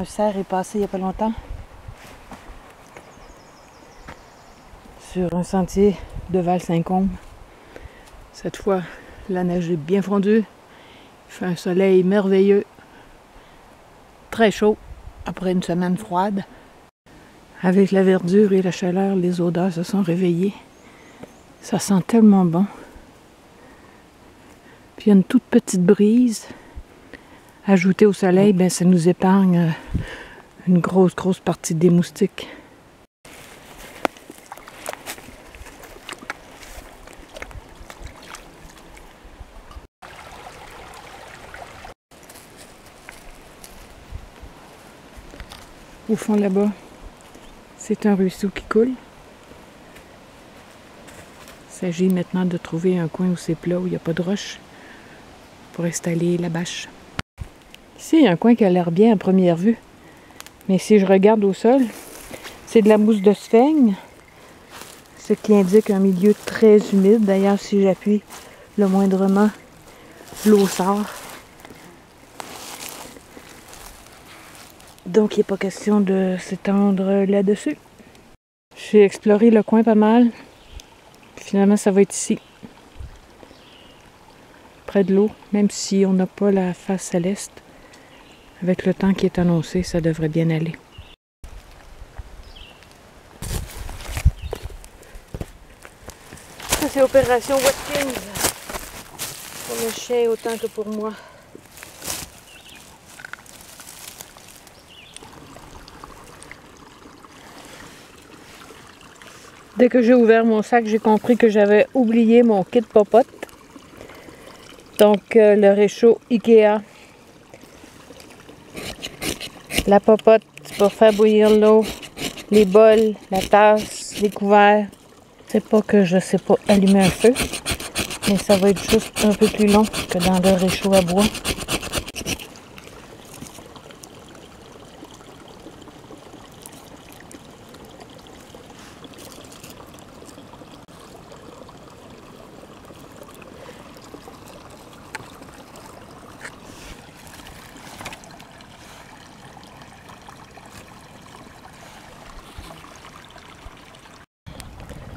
Un cerf est passé il n'y a pas longtemps sur un sentier de Val-Saint-Côme. Cette fois, la neige est bien fondue. Il fait un soleil merveilleux. Très chaud après une semaine froide. Avec la verdure et la chaleur, les odeurs se sont réveillées. Ça sent tellement bon. Puis il y a une toute petite brise. Ajoutée au soleil, ben, ça nous épargne une grosse partie des moustiques. Au fond là-bas, c'est un ruisseau qui coule. Il s'agit maintenant de trouver un coin où c'est plat, où il n'y a pas de roche, pour installer la bâche. Ici, il y a un coin qui a l'air bien à première vue. Mais si je regarde au sol, c'est de la mousse de sphaigne, ce qui indique un milieu très humide. D'ailleurs, si j'appuie le moindrement, l'eau sort. Donc, il n'est pas question de s'étendre là-dessus. J'ai exploré le coin pas mal. Finalement, ça va être ici. Près de l'eau, même si on n'a pas la face céleste. Avec le temps qui est annoncé, ça devrait bien aller. Ça, c'est Opération Watkins. Pour le chien autant que pour moi. Dès que j'ai ouvert mon sac, j'ai compris que j'avais oublié mon kit popote. Donc, le réchaud Ikea. La popote pour faire bouillir l'eau, les bols, la tasse, les couverts. C'est pas que je sais pas allumer un feu, mais ça va être juste un peu plus long que dans le réchaud à bois.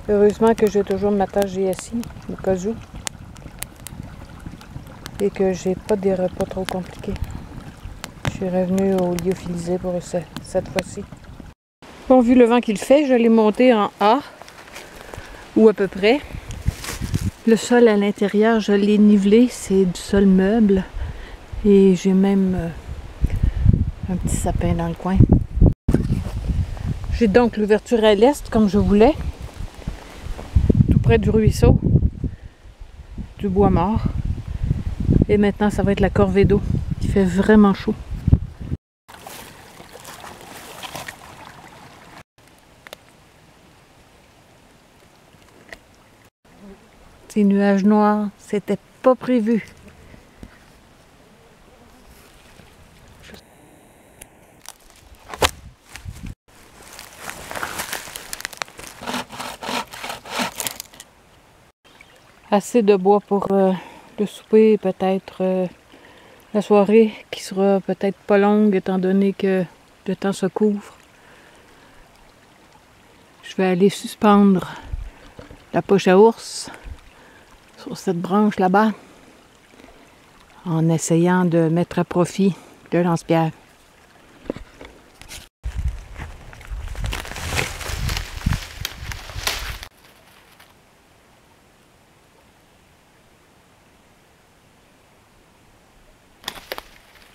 Heureusement que j'ai toujours ma tasse GSI, au cas où, et que j'ai pas des repas trop compliqués. Je suis revenue au lyophilisé pour cette fois-ci. Bon, vu le vent qu'il fait, je l'ai monté en A, ou à peu près. Le sol à l'intérieur, je l'ai nivelé, c'est du sol meuble, et j'ai même un petit sapin dans le coin. J'ai donc l'ouverture à l'est, comme je voulais. Près du ruisseau, du bois mort. Et maintenant, ça va être la corvée d'eau. Il fait vraiment chaud. Ces nuages noirs, c'était pas prévu. Assez de bois pour le souper et peut-être la soirée qui sera peut-être pas longue étant donné que le temps se couvre. Je vais aller suspendre la poche à ours sur cette branche là-bas en essayant de mettre à profit le lance-pierre.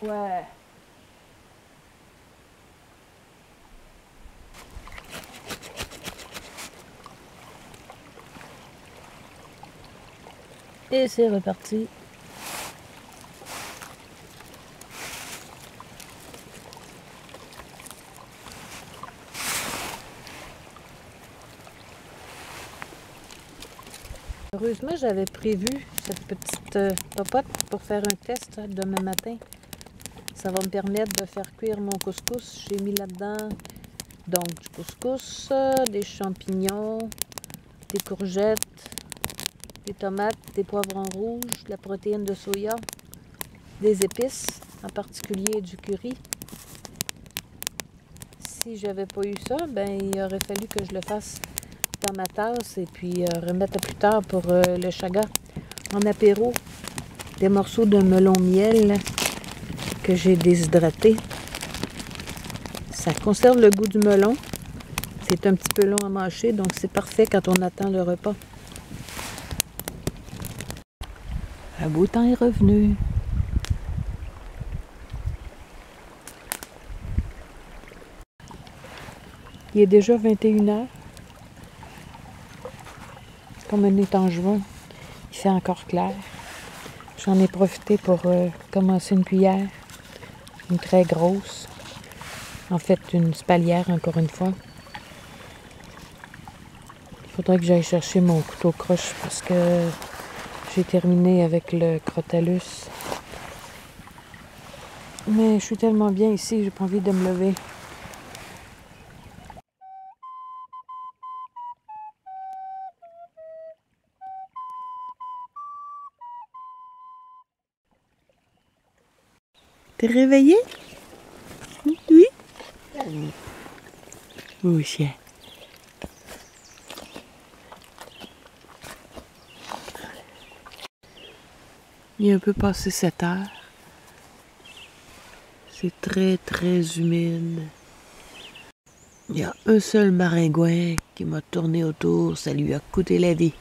Ouais. Et c'est reparti. Heureusement, j'avais prévu cette petite popote pour faire un test demain matin. Ça va me permettre de faire cuire mon couscous. J'ai mis là-dedans donc du couscous, des champignons, des courgettes, des tomates, des poivrons rouges, de la protéine de soya, des épices, en particulier du curry, si j'avais pas eu ça, ben il aurait fallu que je le fasse dans ma tasse et puis remettre à plus tard pour le chaga en apéro. Des morceaux de melon miel que j'ai déshydraté. Ça conserve le goût du melon. C'est un petit peu long à mâcher, donc c'est parfait quand on attend le repas. Un beau temps est revenu. Il est déjà 21h. Comme on est en juin, il fait encore clair. J'en ai profité pour commencer une cuillère, une très grosse. En fait, une spalière, encore une fois. Il faudrait que j'aille chercher mon couteau croche parce que j'ai terminé avec le crotalus. Mais je suis tellement bien ici, j'ai pas envie de me lever. T'es réveillé? Oui? Oui, chien. Il est un peu passé 7 heures. C'est très, très humide. Il y a un seul maringouin qui m'a tourné autour. Ça lui a coûté la vie.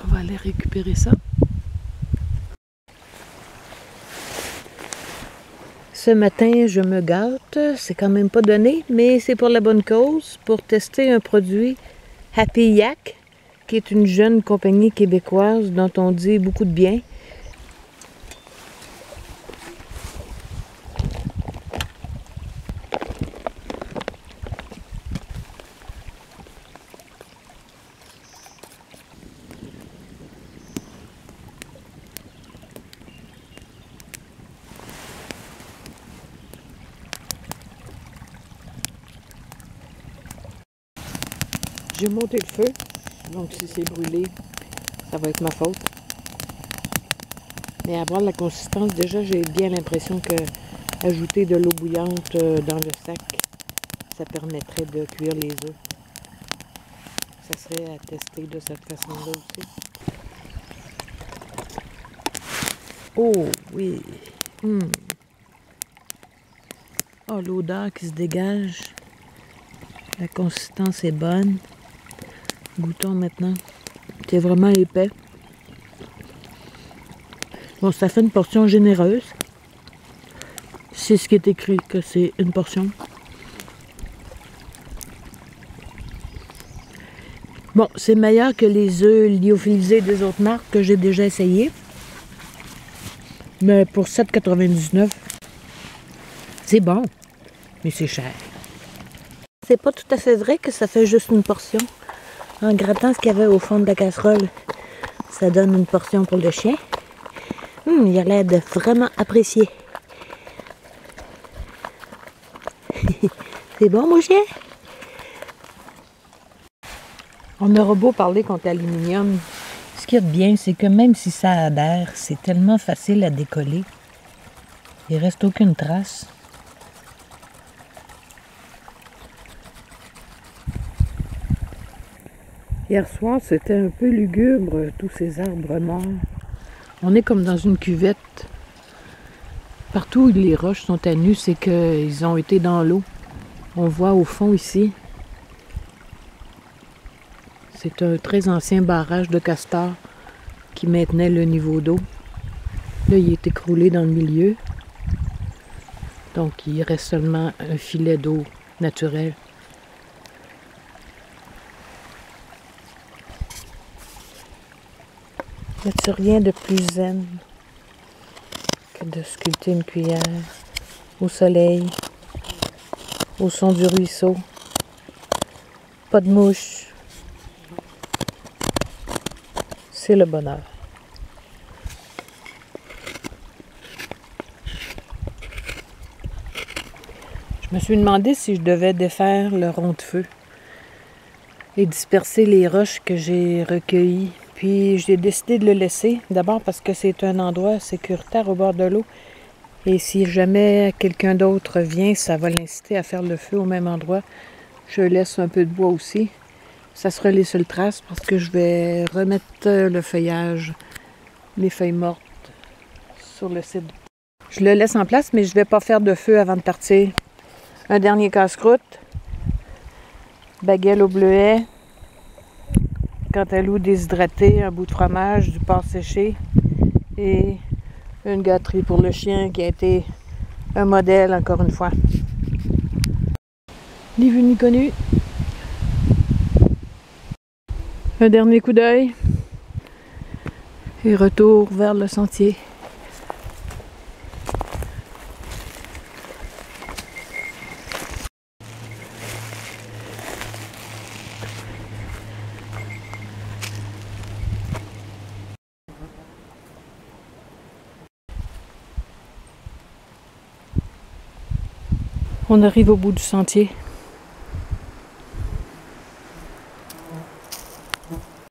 On va aller récupérer ça. Ce matin, je me gâte. C'est quand même pas donné, mais c'est pour la bonne cause, pour tester un produit Happy Yak, qui est une jeune compagnie québécoise dont on dit beaucoup de bien. J'ai monté le feu, donc si c'est brûlé, ça va être ma faute. Mais à voir la consistance, déjà j'ai bien l'impression que ajouter de l'eau bouillante dans le sac, ça permettrait de cuire les œufs. Ça serait à tester de cette façon-là aussi. Oh oui! Oh, l'odeur qui se dégage. La consistance est bonne. Goûtons maintenant. C'est vraiment épais. Bon, ça fait une portion généreuse. C'est ce qui est écrit, que c'est une portion. Bon, c'est meilleur que les œufs lyophilisés des autres marques que j'ai déjà essayé. Mais pour 7,99, c'est bon, mais c'est cher. C'est pas tout à fait vrai que ça fait juste une portion. En grattant ce qu'il y avait au fond de la casserole, ça donne une portion pour le chien. Il a l'air de vraiment apprécier. C'est bon, mon chien? On aura beau parler contre l'aluminium. Ce qu'il y a de bien, c'est que même si ça adhère, c'est tellement facile à décoller. Il reste aucune trace. Hier soir, c'était un peu lugubre, tous ces arbres morts. On est comme dans une cuvette. Partout où les roches sont à nu, c'est qu'ils ont été dans l'eau. On voit au fond ici. C'est un très ancien barrage de castor qui maintenait le niveau d'eau. Là, il est écroulé dans le milieu. Donc, il reste seulement un filet d'eau naturel. Y a-t-il rien de plus zen que de sculpter une cuillère au soleil, au son du ruisseau, pas de mouches. C'est le bonheur. Je me suis demandé si je devais défaire le rond de feu. et disperser les roches que j'ai recueillies. Puis j'ai décidé de le laisser, d'abord parce que c'est un endroit sécuritaire au bord de l'eau. Et si jamais quelqu'un d'autre vient, ça va l'inciter à faire le feu au même endroit. Je laisse un peu de bois aussi. Ça sera les seules traces parce que je vais remettre le feuillage, les feuilles mortes sur le site. Je le laisse en place, mais je ne vais pas faire de feu avant de partir. Un dernier casse-croûte. Baguette au bleuet. Cantaloupe déshydraté, un bout de fromage, du porc séché et une gâterie pour le chien qui a été un modèle encore une fois. Ni vu ni connu. Un dernier coup d'œil et retour vers le sentier. On arrive au bout du sentier.